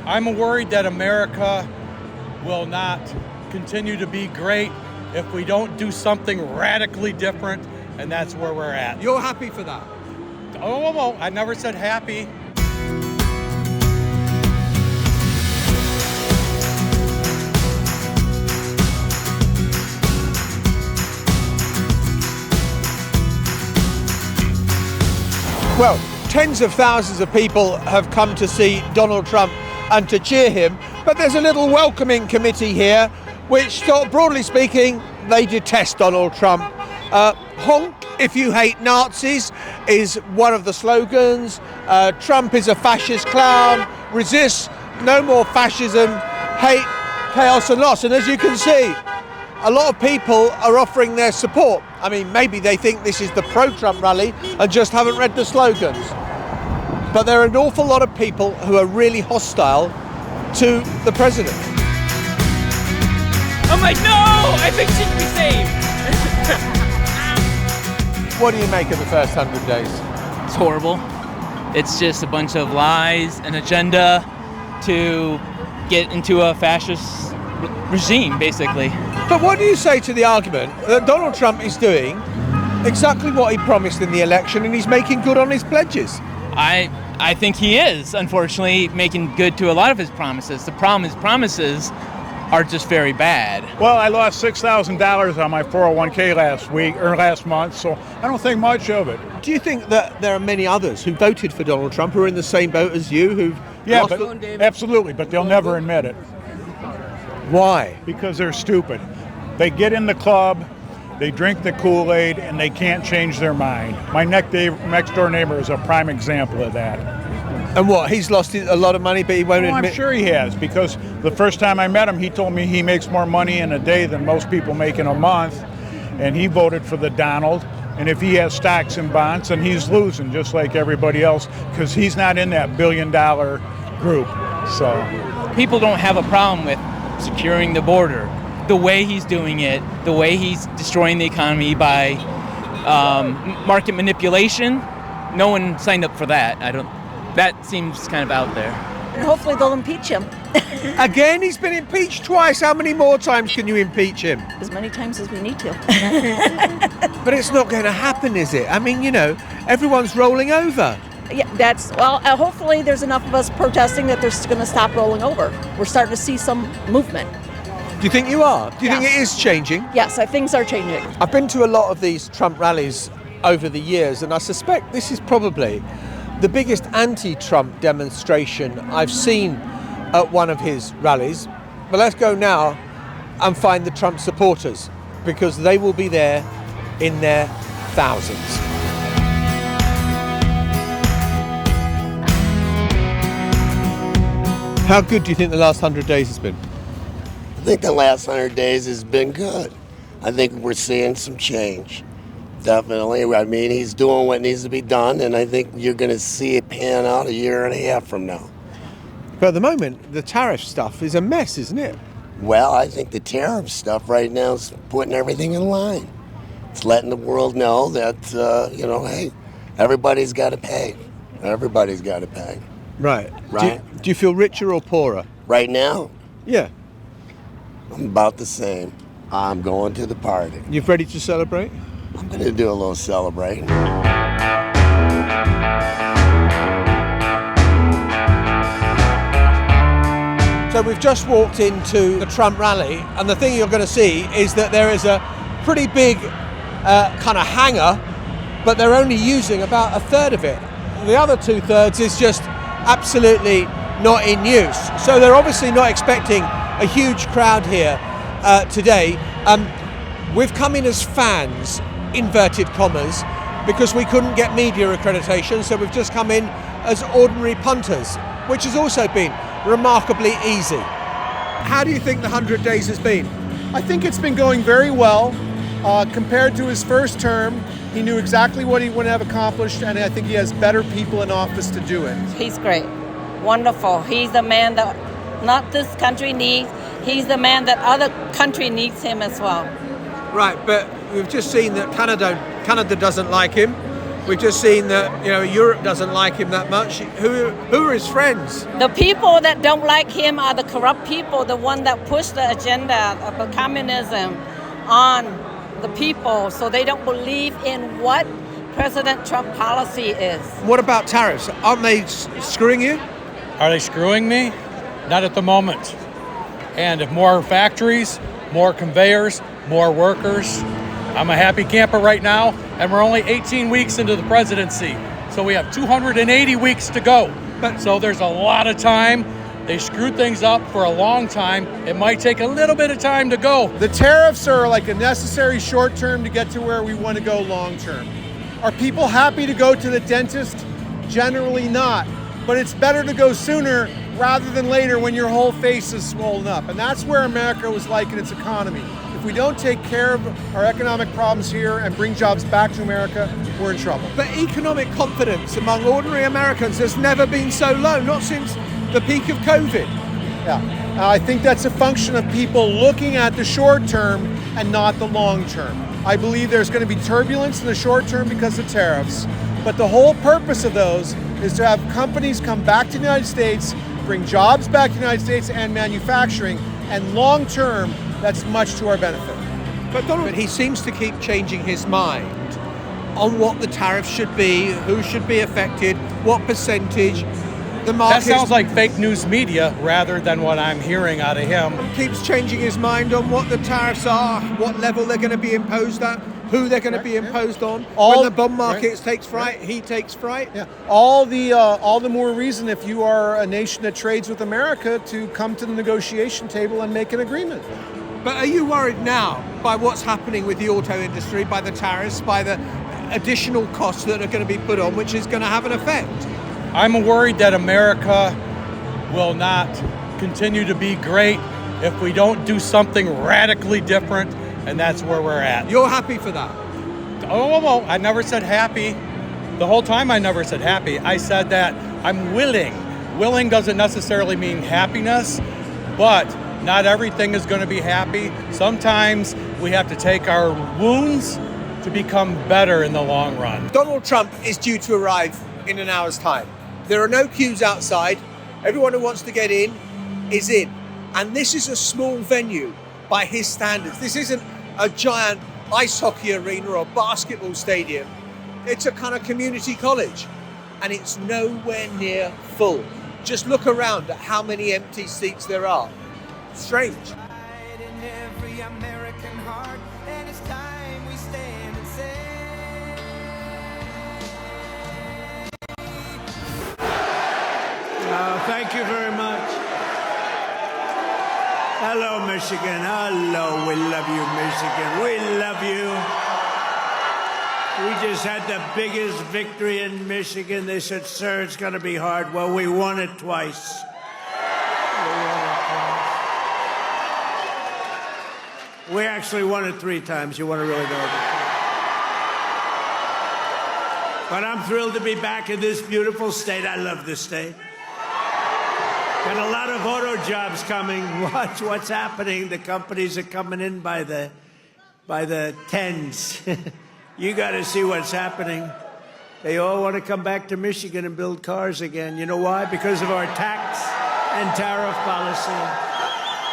I'm worried that America will not continue to be great if we don't do something radically different, and that's where we're at. You're happy for that? Oh, I never said happy. Well, tens of thousands of people have come to see Donald Trump and to cheer him, but there's a little welcoming committee here which, broadly speaking, they detest Donald Trump. Honk if you hate Nazis is one of the slogans. Trump is a fascist clown. Resist, no more fascism. Hate, chaos and loss. And as you can see, a lot of people are offering their support. I mean, maybe they think this is the pro-Trump rally and just haven't read the slogans. But there are an awful lot of people who are really hostile to the president. I'm like, no, I think she can be saved. What do you make of the first 100 days? It's horrible. It's just a bunch of lies, an agenda to get into a fascist regime, basically. But what do you say to the argument that Donald Trump is doing exactly what he promised in the election and he's making good on his pledges? I think he is, unfortunately, making good to a lot of his promises. The problem is promises are just very bad. Well, I lost $6,000 on my 401k last month, so I don't think much of it. Do you think that there are many others who voted for Donald Trump who are in the same boat as you, who've lost Absolutely, but they'll never admit it. Why? Because they're stupid. They get in the club, they drink the Kool-Aid, and they can't change their mind. My next door neighbor is a prime example of that. And what, he's lost a lot of money, but he won't admit? I'm sure he has, because the first time I met him, he told me he makes more money in a day than most people make in a month, and he voted for the Donald. And if he has stocks and bonds, then he's losing, just like everybody else, because he's not in that billion-dollar group. So people don't have a problem with securing the border. The way he's doing it, the way he's destroying the economy by market manipulation, no one signed up for that. That seems kind of out there. And hopefully they'll impeach him. Again, he's been impeached twice. How many more times can you impeach him? As many times as we need to. But it's not going to happen, is it? I mean, everyone's rolling over. Yeah, hopefully there's enough of us protesting that they're going to stop rolling over. We're starting to see some movement. Do you think you are? Do you think it is changing? Yes, things are changing. I've been to a lot of these Trump rallies over the years, and I suspect this is probably the biggest anti-Trump demonstration I've seen at one of his rallies. But let's go now and find the Trump supporters, because they will be there in their thousands. How good do you think the last 100 days has been? I think the last 100 days has been good. I think we're seeing some change. Definitely. I mean, he's doing what needs to be done, and I think you're going to see it pan out a year and a half from now. But at the moment, the tariff stuff is a mess, isn't it? Well, I think the tariff stuff right now is putting everything in line. It's letting the world know that, hey, everybody's got to pay. Everybody's got to pay. Right. Right. Do you feel richer or poorer? Right now, Yeah. I'm about the same. I'm going to the party. You ready to celebrate? I'm going to do a little celebrating. So we've just walked into the Trump rally, and the thing you're going to see is that there is a pretty big kind of hangar, but they're only using about a third of it. The other 2/3 is just absolutely not in use. So they're obviously not expecting a huge crowd here today. We've come in as fans, inverted commas, because we couldn't get media accreditation, so we've just come in as ordinary punters, which has also been remarkably easy. How do you think the 100 days has been? I think it's been going very well. Compared to his first term, he knew exactly what he would have accomplished, and I think he has better people in office to do it. He's great. Wonderful. He's the man that not this country needs. He's the man that other country needs him as well. Right, but we've just seen that Canada doesn't like him. We've just seen that Europe doesn't like him that much. Who are his friends? The people that don't like him are the corrupt people, the one that push the agenda of the communism on the people, so they don't believe in what President Trump policy is. What about tariffs? Aren't they screwing you? Are they screwing me? Not at the moment. And if more factories, more conveyors, more workers, I'm a happy camper right now, and we're only 18 weeks into the presidency. So we have 280 weeks to go. So there's a lot of time. They screwed things up for a long time. It might take a little bit of time to go. The tariffs are like a necessary short term to get to where we want to go long term. Are people happy to go to the dentist? Generally not. But it's better to go sooner rather than later when your whole face is swollen up. And that's where America was like in its economy. If we don't take care of our economic problems here and bring jobs back to America, we're in trouble. But economic confidence among ordinary Americans has never been so low, not since the peak of COVID. Yeah, I think that's a function of people looking at the short term and not the long term. I believe there's going to be turbulence in the short term because of tariffs, but the whole purpose of those is to have companies come back to the United States, bring jobs back to the United States and manufacturing, and long term, that's much to our benefit. But he seems to keep changing his mind on what the tariffs should be, who should be affected, what percentage. The market That sounds like fake news media rather than what I'm hearing out of him. keeps changing his mind on what the tariffs are, what level they're going to be imposed at, who they're going to be imposed on. When the bond market takes fright, he takes fright. Yeah, all the more reason if you are a nation that trades with America to come to the negotiation table and make an agreement. But are you worried now by what's happening with the auto industry, by the tariffs, by the additional costs that are going to be put on, which is going to have an effect? I'm worried that America will not continue to be great if we don't do something radically different, and that's where we're at. You're happy for that? Oh, I never said happy. The whole time I never said happy. I said that I'm willing. Willing doesn't necessarily mean happiness, but not everything is going to be happy. Sometimes we have to take our wounds to become better in the long run. Donald Trump is due to arrive in an hour's time. There are no queues outside. Everyone who wants to get in is in. And this is a small venue by his standards. This isn't a giant ice hockey arena or basketball stadium. It's a kind of community college. And it's nowhere near full. Just look around at how many empty seats there are. Strange. Thank you very much. Hello, Michigan. Hello. We love you, Michigan. We love you. We just had the biggest victory in Michigan. They said, sir, it's going to be hard. Well, we won it twice. We actually won it 3 times. You want to really know that? But I'm thrilled to be back in this beautiful state. I love this state. Got a lot of auto jobs coming. Watch what's happening. The companies are coming in by the tens. You got to see what's happening. They all want to come back to Michigan and build cars again. You know why? Because of our tax and tariff policy.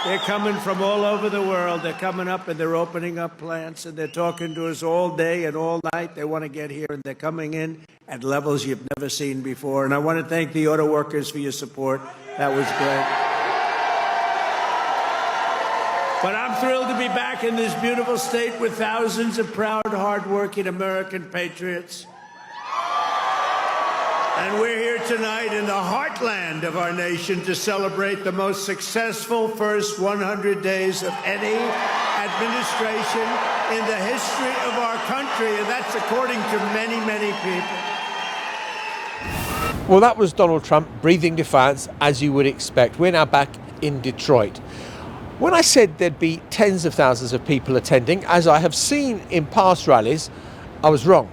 They're coming from all over the world. They're coming up and they're opening up plants and they're talking to us all day and all night. They want to get here and they're coming in at levels you've never seen before. And I want to thank the auto workers for your support. That was great. But I'm thrilled to be back in this beautiful state with thousands of proud, hardworking American patriots. And we're here tonight in the heartland of our nation to celebrate the most successful first 100 days of any administration in the history of our country. And that's according to many, many people. Well, that was Donald Trump breathing defiance, as you would expect. We're now back in Detroit. When I said there'd be tens of thousands of people attending, as I have seen in past rallies, I was wrong.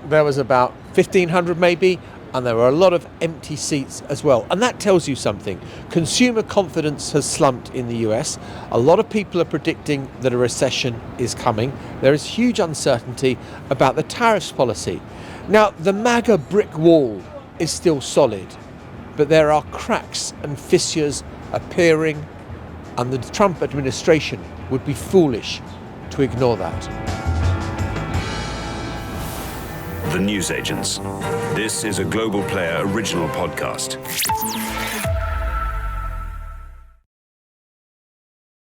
There was about 1,500 maybe, and there are a lot of empty seats as well. And that tells you something. Consumer confidence has slumped in the US. A lot of people are predicting that a recession is coming. There is huge uncertainty about the tariffs policy. Now, the MAGA brick wall is still solid, but there are cracks and fissures appearing, and the Trump administration would be foolish to ignore that. The Newsagents. This is a Global Player original podcast.